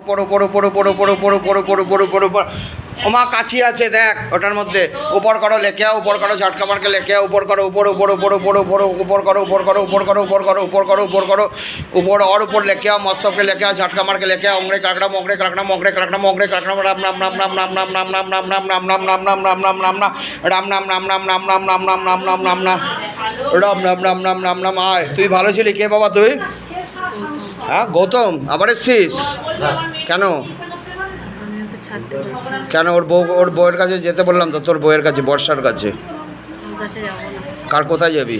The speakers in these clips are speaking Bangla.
পড়ো পড়ো পড়ো পড়ো পড়ো পড়ো পড়ো পড়ো পড়ো পড়ো পড়ো ওমা কাছি আছে দেখ ওটার মধ্যে উপর করো লেখে উপর করো ঝটকা মারকে লেখে উপর করো উপর উপর উপর উপর উপর উপর করো উপর করো উপর করো উপর করো উপর করো উপর করো উপর और ऊपर लेके आओ मस्तक लेके आओ झटका मार के लेके आओ ओंगरे काकड़ा मोंगरे काकड़ा मोंगरे काकड़ा मोंगरे काकड़ा राम नाम नाम नाम नाम नाम नाम नाम नाम नाम नाम नाम नाम नाम नाम नाम नाम রাম নাম নাম নাম নাম নাম নাম নাম নাম নাম নাম না রাম নাম নাম নাম নাম নাম আয় তুই ভালো ছিলি কে বাবা তুই হ্যাঁ গৌতম আবার এসছিস কেন কেন ওর বউয়ের কাছে যেতে বললাম তো তোর বউয়ের কাছে বর্ষার কাছে কার কোথায় যাবি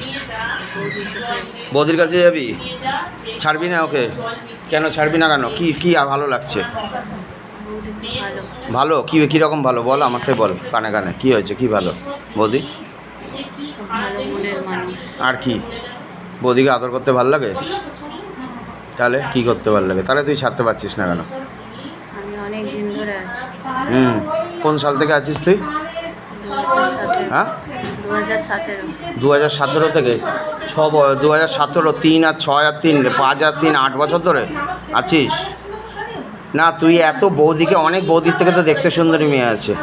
বৌদির কাছে যাবি ছাড়বি না ওকে কেন ছাড়বি না কেন কি কি ভালো লাগছে ভালো কি কীরকম ভালো বল আমাকে বল কানে কানে কি হয়েছে কি ভালো বৌদি আর কি বৌদিকে আদর করতে ভালো লাগে তাহলে কি করতে ভালো লাগে তাহলে তুই ছাড়তে পারছিস না কেন কোন সাল থেকে আছিস তুই হ্যাঁ 2017 থেকে 2017 3 আর 6 আর 3 5 আর 3 8 বছর ধরে আছিস না তুই এত বৌদিকে অনেক বৌদির থেকে তো দেখতে সুন্দরী মেয়ে আছে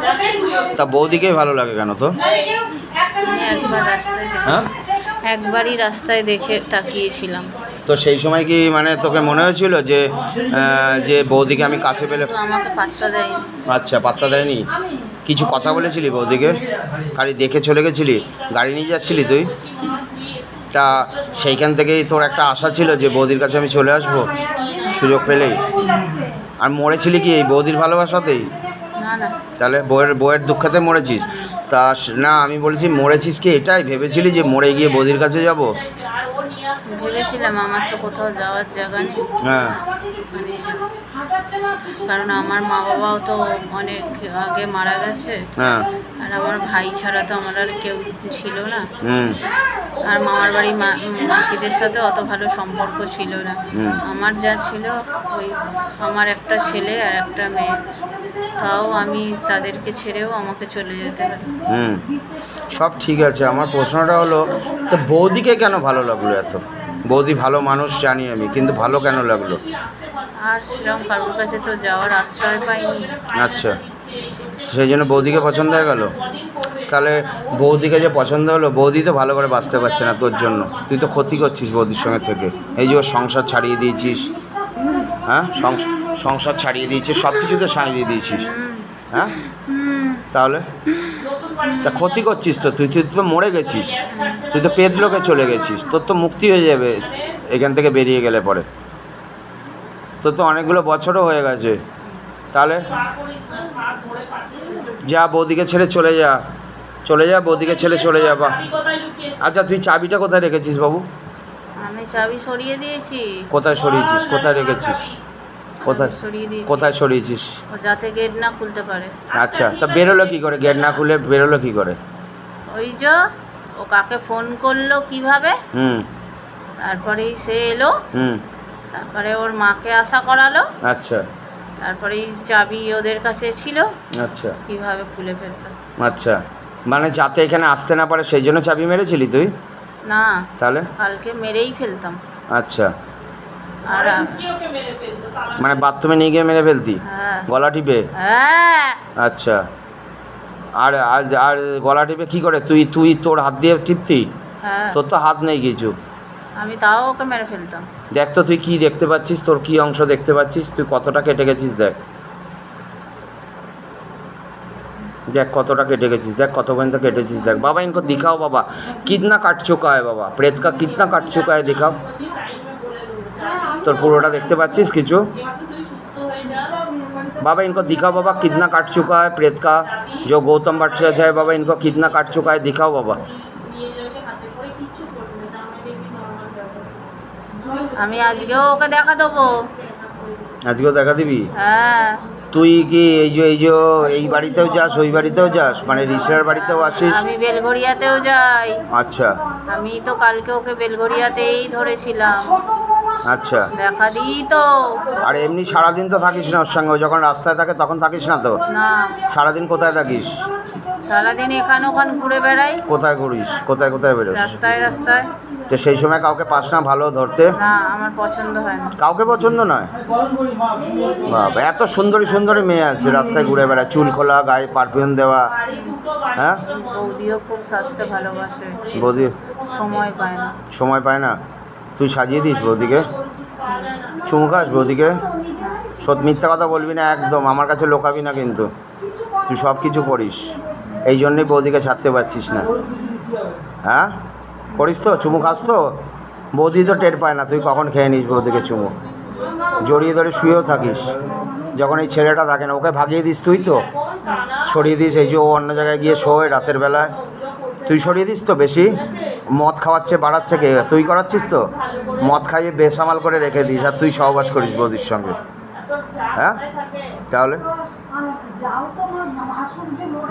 তা বৌদিকেই ভালো লাগে কেন তো হ্যাঁ একবারই রাস্তায় দেখে তাকিয়েছিলাম তো সেই সময় কি মানে তোকে মনে হয়েছিল যে যে বৌদিকে আমি কাছে পেলে আমাকে পাত্তা দেয়নি আচ্ছা পাত্তা দেয়নি কিছু কথা বলেছিলি বৌদিকে খালি দেখে চলে গেছিলি গাড়ি নিয়ে যাচ্ছিলি তুই তা সেইখান থেকেই তোর একটা আশা ছিল যে বৌদির কাছে আমি চলে আসবো সুযোগ পেলেই আর মরেছিলি কি এই বৌদির ভালোবাসাতেই না না তাহলে বউয়ের দুঃখেতে মরেছিস তা না আমি বলছি মরেছিস কি এটাই ভেবেছিলি যে মরে গিয়ে বৌদির কাছে যাব ভেবেছিলাম আমার তো কোথাও যাওয়ার জায়গা নেই হ্যাঁ কারণ আমার মা বাবাও তো অনেক আগে মারা গেছে হ্যাঁ আর আমার ভাই ছাড়া তো আমার আর কেউ ছিল না আর মামার বাড়ি মাসিদের সাথে অত ভালো সম্পর্ক ছিল না আমার যা ছিল ওই আমার একটা ছেলে আর একটা মেয়ে তাও আমি তাদেরকে ছেড়েও আমাকে চলে যেতে হয় সব ঠিক আছে আমার প্রশ্নটা হলো তো বৌদিকে কেন ভালো লাগলো এত বৌদি ভালো মানুষ জানি আমি কিন্তু ভালো কেন লাগলো আর সেরকম কারোর কাছে তো যাওয়ার আশ্রয় পাইনি আচ্ছা সেই জন্য বৌদিকে পছন্দ হয়ে গেল তাহলে বৌদিকে যে পছন্দ হলো বৌদি তো ভালো করে বাঁচতে পারছে না তোর জন্য তুই তো ক্ষতি করছিস বৌদির সঙ্গে থেকে এই যে ওর সংসার ছাড়িয়ে দিয়েছিস হ্যাঁ সংসার ছাড়িয়ে দিয়েছিস সব কিছু তো ছাড়িয়ে দিয়েছিস হ্যাঁ তাহলে তা ক্ষতি করছিস তো তুই তো মরে গেছিস তুই তো পেতলোকে চলে গেছিস তোর তো মুক্তি হয়ে যাবে এখান থেকে বেরিয়ে গেলে পরে তোর তো অনেকগুলো বছরও হয়ে গেছে তাহলে যা বৌদিকে ছেড়ে চলে যা বৌদিকে ছেড়ে চলে যা বা আচ্ছা তুই চাবিটা কোথায় রেখেছিস বাবু আমি চাবি সরিয়ে দিয়েছি কোথায় সরিয়েছিস কোথায় রেখেছিস কোথায় সরিয়েছিস যাতে গেট না খুলতে পারে আচ্ছা তা বেরোলো কি করে গেট না খুলে বেরোলো কি করে ওই যে ও কাকে ফোন করলো কিভাবে তারপরেই সে এলো তারপরে ওর মাকে আশা করালো আচ্ছা তারপরে চাবি ওদের কাছে ছিল আচ্ছা কিভাবে খুলে ফেলতাম আচ্ছা মানে যাতে এখানে আসতে না পারে সেই জন্য চাবি মেরেছিলি তুই না তাহলে কালকে মেরেই ফেলতাম আচ্ছা আর মানে বাথরুমে নিয়ে গিয়ে মেরে ফেলতি গলা টিপে আচ্ছা আর আর গলা টিপে কি করে তুই তোর হাত দিয়ে টিপতি তোর তো হাত নেই কিছু আমি তাও ওকে মেরে ফেলতাম দেখ তো তুই কি দেখতে পাচ্ছিস তোর কি অংশ দেখতে পাচ্ছিস তুই কতটা কেটে গেছিস দেখ কতটা কেটে গেছিস দেখ কত পর্যন্ত কেটেছিস দেখ বাবা ইनको दिखाओ बाबा कितना काट चुका है बाबा प्रेत का कितना काट चुका है दिखाओ তোর পুরোটা দেখতে পাচ্ছিস কিছু बाबा इनको दिखाओ बाबा कितना काट चुका है प्रेत का जो गौतम भट्टाचार्य है बाबा इनको कितना काट चुका है दिखाओ बाबा আমি আজকেও ওকে দেখা দেবো আজকেও দেখা দিবি হ্যাঁ তুই কি এই বাড়িতেও যাস ওই বাড়িতেও যাস মানে রিসার বাড়িতেও আসিস আমি বেলঘরিয়াতেও যাই আচ্ছা আমি তো কালকে ওকে বেলঘরিয়াতেই ধরেছিলাম আচ্ছা দেখা দিই তো আর এমনি সারাদিন তো থাকিস না ওর সঙ্গে যখন রাস্তায় থাকে তখন থাকিস না তো না সারাদিন কোথায় থাকিস সারাদিন এখান ওখান ঘুরে বেড়াই, কোথায় ঘুরিস, কোথায় কোথায় বেরোস? রাস্তায় রাস্তায়। তো সেই সময় কাউকে পাস না ভালো ধরতে? না, আমার পছন্দ হয় না। কাউকে পছন্দ নয়? বাবা, এত সুন্দরী সুন্দরী মেয়ে আছে রাস্তায় ঘুরে বেড়ায়, চুল খোলা, গায়ে পারফিউম দেওয়া। হ্যাঁ, বৌদিও খুব সাজতে ভালোবাসে, বৌদি সময় পায় না। সময় পায় না? তুই সাজিয়ে দিস বৌদিকে, চুমু খাস বৌদিকে? সত্যি মিথ্যা কথা বলবি না একদম, আমার কাছে লোকাবি না কিন্তু। তুই সব কিছু করিস, এই জন্যই বৌদিকে ছাড়তে পারছিস না। হ্যাঁ, করিস তো, চুমু খাস তো? বৌদি তো টের পায় না তুই কখন খেয়ে নিস বৌদিকে চুমু। জড়িয়ে ধরে শুয়েও থাকিস যখন এই ছেলেটা থাকে না, ওকে ভাগিয়ে দিস তুই তো, সরিয়ে দিস। এই যে ও অন্য জায়গায় গিয়ে শোয় রাতের বেলায়, তুই সরিয়ে দিস তো বেশি। মদ খাওয়াচ্ছে বাড়াচ্ছে কে? তুই করাচ্ছিস তো। মদ খাইয়ে বেসামাল করে রেখে দিস আর তুই সহবাস করিস বৌদির সঙ্গে। হ্যাঁ, তাহলে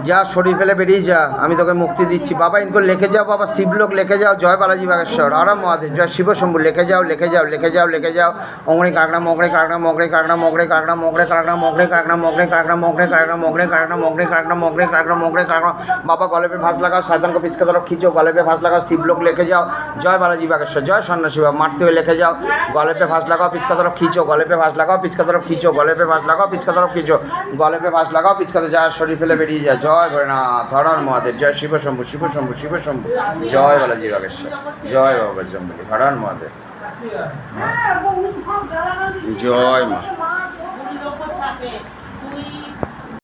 যা, শরীর ফেলে বেরিয়ে যা, আমি তোকে মুক্তি দিচ্ছি। বাবা ইনকো লিখে যাও, বাবা শিবলোক লিখে যাও, জয় বালাজি বাগেশ্বর, আরাম মহাদেব, জয় শিব শম্ভু, লিখে যাও লিখে যাও লিখে যাও লিখে যাও। অংরে কাকড়া মোগরে কাকড়া মোগরে কাকড়া মোগরে কাকড়া মোগরে কাকড়া মোগরে কাকড়া মোগরে কাকড়া মোগরে কাকড়া মোগরে কাকড়া মোগরে কাকড়া মোগরে কাকড়া মোগরে কাকড়া। বাবা গলে पे फांस लगाओ, शैतान को पिचका तरफ खींचो, गले पे फांस लगाओ, शिवलोक लेके जाओ, जय बालाजी बागेश्वर, जय सन्यासी बाबा, मारते हुए लेके जाओ, गले पे फांस लगाओ, पिचका तरफ खींचो, गले पे फांस लगाओ, पिचका तरफ खींचो, गले पे फांस लगाओ, पिचका तरफ खींचो, गले पे फांस लगाओ, पिचका तरफ, जय शरीर फैले बेरिए जा, जय भोलेनाथ, हर हर महादेव, जय शिव शंभु शिव शंभु शिव शंभु, जय बालाजी बागेश्वर, जय बाबा बजरंगबली, हर हर महादेव, जय माँ।